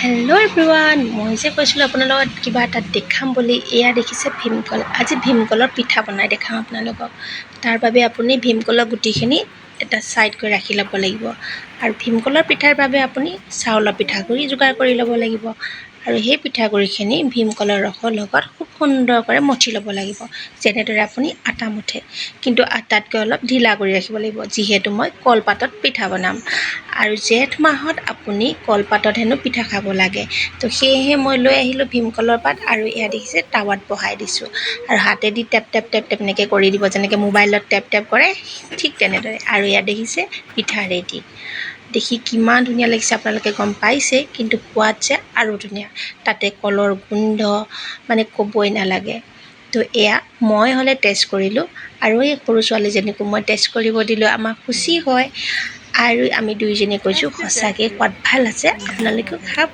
Hello' everyone, মই যে কৈছিলোঁ আপোনাৰ লগত কিবা এটা দেখাম বুলি। এয়া দেখিছে ভীমকল। আজি ভীমকলৰ পিঠা বনাই দেখাম আপোনালোকক। তাৰ বাবে আপুনি ভীমকলৰ গুটিখিনি এটা ছাইড কৰি ৰাখি ল'ব লাগিব। আৰু ভীমকলৰ পিঠাৰ বাবে আপুনি চাউলৰ পিঠাগুড়ি যোগাৰ কৰি ল'ব লাগিব। আৰু সেই পিঠাগুড়িখিনি ভীমকলৰ ৰসৰ লগত খুব সুন্দৰকৈ মঠি ল'ব লাগিব, যেনেদৰে আপুনি আটা মঠে। কিন্তু আটাতকৈ অলপ ঢিলা কৰি ৰাখিব লাগিব, যিহেতু মই কলপাতত পিঠা বনাম। আৰু জেঠ মাহত আপুনি কলপাতত হেনো পিঠা খাব লাগে। তো সেয়েহে মই লৈ আহিলোঁ ভীমকলৰ পাত, আৰু এয়া দেখিছে টাৱাত বহাই দিছোঁ। আৰু হাতেদি টেপ টেপ টেপ টেপ এনেকৈ কৰি দিব, যেনেকৈ মোবাইলত টেপ টেপ কৰে, ঠিক তেনেদৰে। আৰু এয়া দেখিছে পিঠা ৰেডি। দেখি কিমান ধুনীয়া লাগিছে আপোনালোকে গম পাইছে, কিন্তু সোৱাদ যে আৰু ধুনীয়া। তাতে কলৰ গোন্ধ মানে ক'বই নালাগে। তো এয়া মই হ'লে টেষ্ট কৰিলোঁ, আৰু এই সৰু ছোৱালীজনীকো মই টেষ্ট কৰিব দিলোঁ। আমাৰ খুচি হয়, আৰু আমি দুয়োজনীয়ে কৈছোঁ সঁচাকৈ সোৱাদ ভাল আছে, আপোনালোকেও খাব।